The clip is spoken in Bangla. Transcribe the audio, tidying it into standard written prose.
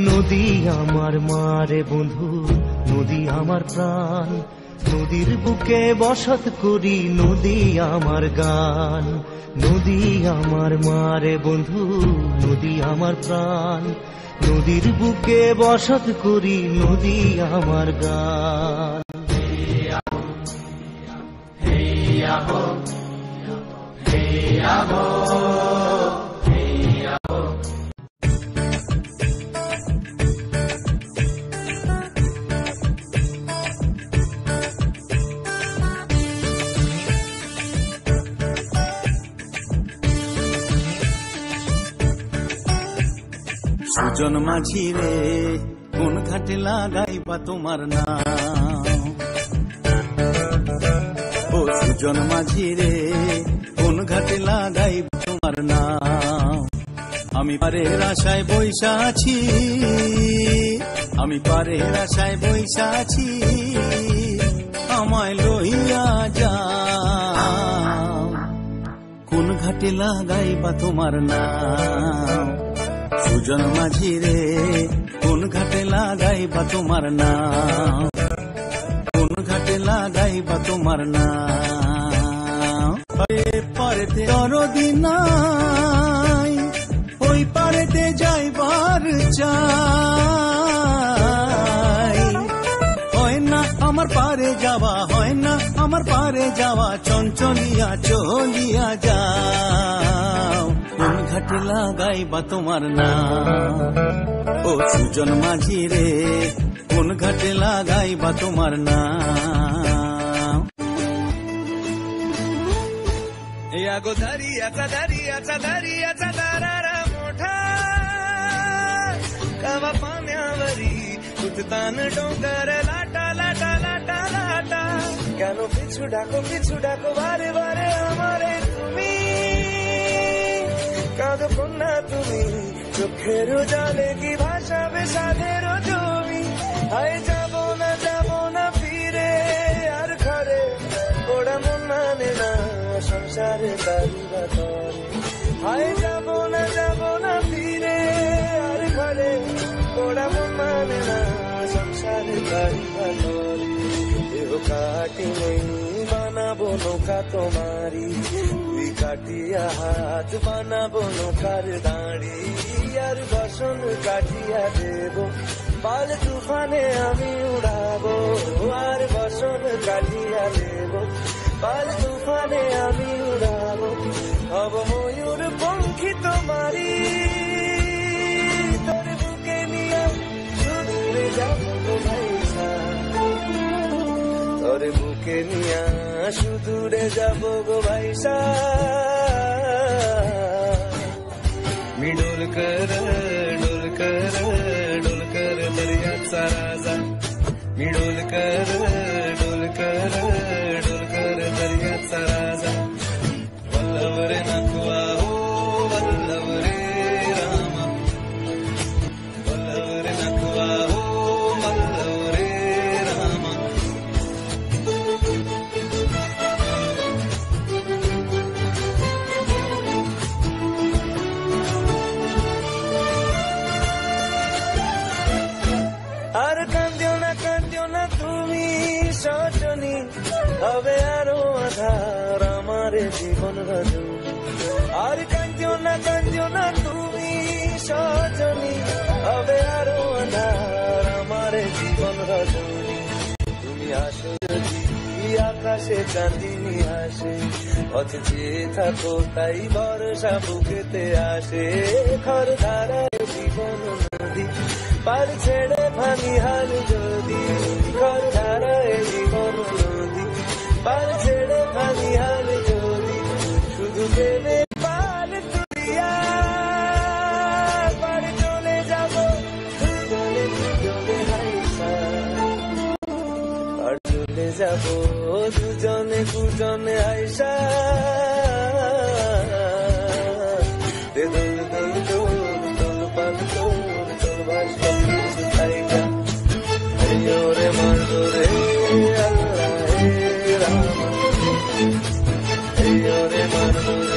নদী আমার মারে বন্ধু, নদী আমার প্রাণ, নদীর বুকে বসত করি, নদী আমার গান। নদী আমার মারে বন্ধু, নদী আমার প্রাণ, নদীর বুকে বসত করি, নদী আমার গান। সুজন মাঝি রে কোন ঘাটে লাগাইবা তোমার নাম? ও সুজন মাঝি রে কোন ঘাটে লাগাইবা তোমার নাম? আমি পারের আশায় বইসা আছি, আমি পারের আশায় বইসা আছি, আমায় লইয়া যাও। কোন ঘাটে লাগাইবা তোমার নাম? সুজন মাঝি রে কোন ঘাটে লাগাইবা তোমার নাম? কোন ঘাটে লাগাইবা তোমার নাম? পারেতে দরদি নাই, ওই পারেতে যাইবার চাই। হয় না আমার পারে যাওয়া, হয় না আমার পারে যাওয়া, চঞ্চলিয়া চলিয়া যাও। কোন ঘাটে লাগাইবা তোমার নাম? ও সুজন মাঝি রে কোন ঘাটে লাগাইবা তোমার নাম? या गो दरियाचा दरियाचा दरियाचा दरारा मोठा, कावा पाण्यावरी उठतान डोंगर लाटा लाटा लाटा लाटा। কেন পিছু ডাকো বারে বারে আমারে তুমি, কাঁদো কন্যা তুমি, চোখের জলে কি ভাসাবে সাধের জমি। হায় যাবো না ফিরে আর ঘরে, ওরা মন মানে না সংসারে তারিবা তরে। হায় যাবো না ফিরে আর ঘরে, ওরা মন মানে না সংসারে তারিবা তরে। দেহ কাটি নেই বানাবো নৌকা তোমারি, তুই কাটিয়া হাত বানাবো নৌকার দাঁড়ি। আর বসন কাটিয়া দেব পাল তুফানে আমি উড়াবো, আর বসন কাটিয়া দেব পাল তুফানে আমি উড়াবো। হব ময়ূর পঙ্খী তোমারি, তোর বুকে নিয়ে সুদূরে যাবো গো ভাইসা, তোর বুকে নিয়ে সুদূরে যাবো গো ভাইসা। मी डोल कर दर्याचा राजा, मी डोल कर दर्याचा राजा। वल्लभ रे नकुआ हो वल्लभ रे रामा, वल्लभ रे नकुआ हो वल्लभ रे रामा। আর কান্দিও না তুমি সজনী, হবে আরো আধার আমার জীবন রজনী। আর কান্দিও না তুমি সজনী, হবে আরো আধার আমার জীবন রজনী। তুমি আসো যদি আকাশে চাঁদিনী আসে, পথে চেয়ে থাকো তাই ভরসা বুকেতে আসে। খর ধারায় জীবন নদী পার ছেড়ে ভাঙি হাল যদি, ঘর ধারায় জীবন নদী পার ছেড়ে ভাঙি হাল যদি। শুধু প্রেমে পাল তুলিয়া পার চলে যাবো দুজনে হাইসা, পার চলে যাবো দুজনে হাইসা। দোল দোল দোল দোল পান দোল দোল ভাস ওরে মারমরে